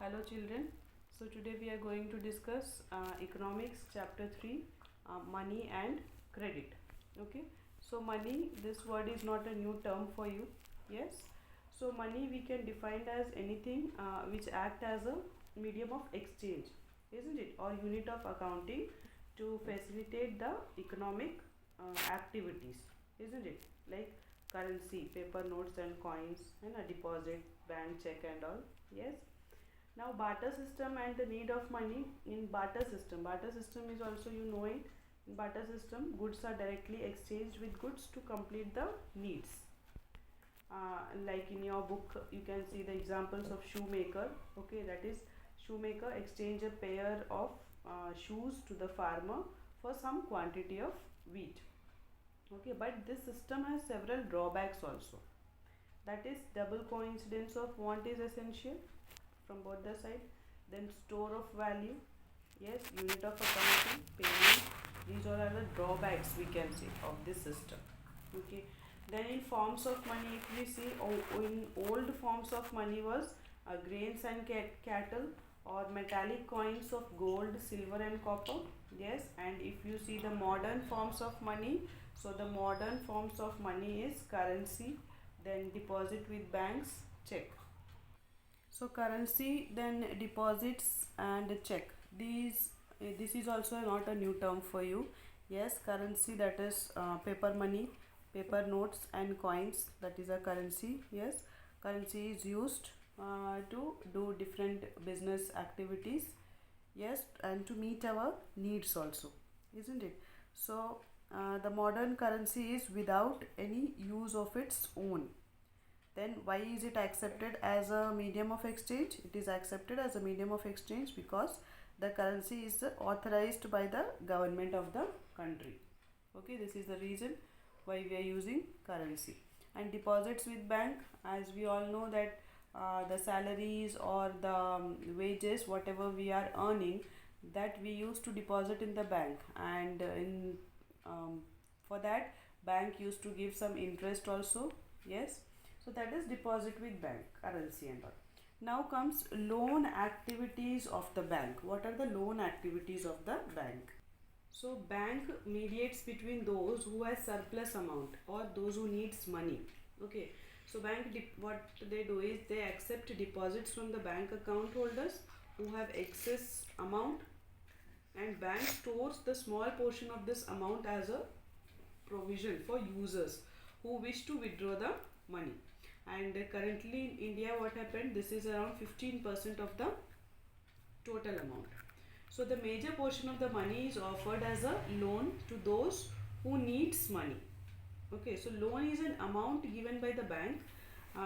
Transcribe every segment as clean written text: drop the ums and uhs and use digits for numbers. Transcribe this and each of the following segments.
Hello children. So today we are going to discuss economics chapter 3, money and credit. Okay. So money, this word is not a new term for you. Yes. So money we can define as anything which act as a medium of exchange, isn't it? Or unit of accounting to facilitate the economic activities, isn't it? Like currency, paper notes and coins, and a deposit, bank check and all. Yes. Now barter system and the need of money in barter system is also, you know it. In barter system, goods are directly exchanged with goods to complete the needs. Like in your book you can see the examples of shoemaker. Okay, that is shoemaker exchange a pair of shoes to the farmer for some quantity of wheat. Okay, but this system has several drawbacks also. That is, double coincidence of want is essential from both the side. Then store of value, yes, unit of accounting, payment. These all are the drawbacks we can say of this system. Okay. Then in forms of money, if we see, in old forms of money was grains and cattle, or metallic coins of gold, silver and copper. Yes, and if you see the modern forms of money, so the modern forms of money is currency, then deposit with banks, check. So currency, then deposits and check. This is also not a new term for you. Yes, currency, that is paper money, paper notes and coins, that is a currency. Yes, currency is used to do different business activities. Yes, and to meet our needs also, isn't it? So the modern currency is without any use of its own. Then why is it accepted as a medium of exchange? It is accepted as a medium of exchange because the currency is authorized by the government of the country. Okay, this is the reason why we are using currency. And deposits with bank, as we all know that the salaries or the wages, whatever we are earning, that we used to deposit in the bank, and in for that bank used to give some interest also. Yes, so that is deposit with bank, currency and all. Now comes loan activities of the bank. What are the loan activities of the bank? So bank mediates between those who has surplus amount or those who needs money. Okay. So what they do is they accept deposits from the bank account holders who have excess amount, and bank stores the small portion of this amount as a provision for users who wish to withdraw the money. And currently in India, what happened, this is around 15% of the total amount. So the major portion of the money is offered as a loan to those who needs money. Okay, so loan is an amount given by the bank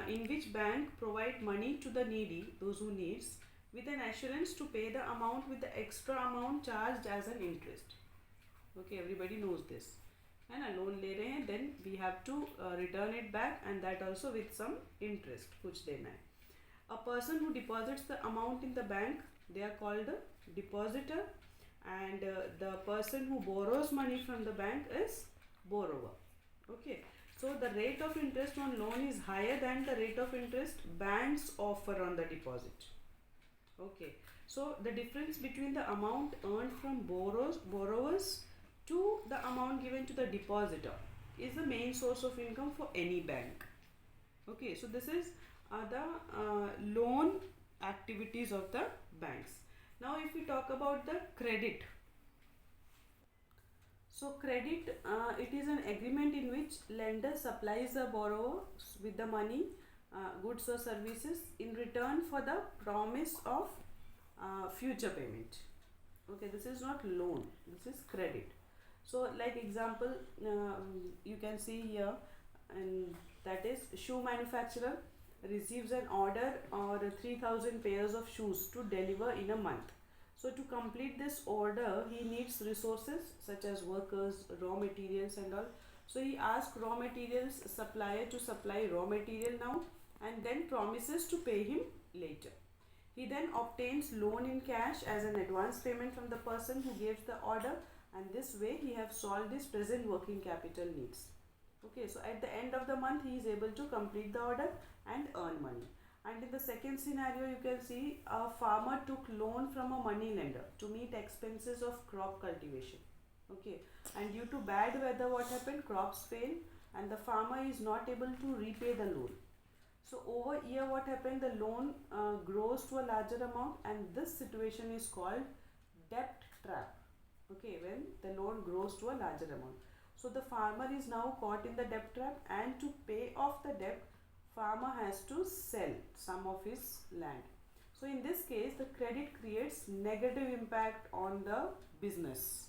in which bank provide money to the needy, those who needs, with an assurance to pay the amount with the extra amount charged as an interest. Okay, everybody knows this. है ना, loan ले रहे हैं, then we have to return it back, and that also with some interest कुछ देना है. A person who deposits the amount in the bank, they are called a depositor, and the person who borrows money from the bank is borrower. Okay, so the rate of interest on loan is higher than the rate of interest banks offer on the deposit. Okay, so the difference between the amount earned from borrowers to the amount given to the depositor is the main source of income for any bank. Okay, so this is the loan activities of the banks. Now if we talk about the credit. So credit, it is an agreement in which lender supplies the borrower with the money, goods or services in return for the promise of future payment. Okay, this is not loan, this is credit. So like example, you can see here, and that is shoe manufacturer receives an order or 3,000 pairs of shoes to deliver in a month. So to complete this order, he needs resources such as workers, raw materials and all. So he asks raw materials supplier to supply raw material now, and then promises to pay him later. He then obtains loan in cash as an advance payment from the person who gives the order, and this way he have solved his present working capital needs. Okay, so at the end of the month he is able to complete the order and earn money. And in the second scenario, you can see a farmer took loan from a money lender to meet expenses of crop cultivation. Okay, and due to bad weather, what happened? Crops fail, and the farmer is not able to repay the loan. So over here, what happened? The loan grows to a larger amount, and this situation is called debt trap. Okay, when the loan grows to a larger amount. So the farmer is now caught in the debt trap, and to pay off the debt, farmer has to sell some of his land. So in this case, the credit creates negative impact on the business.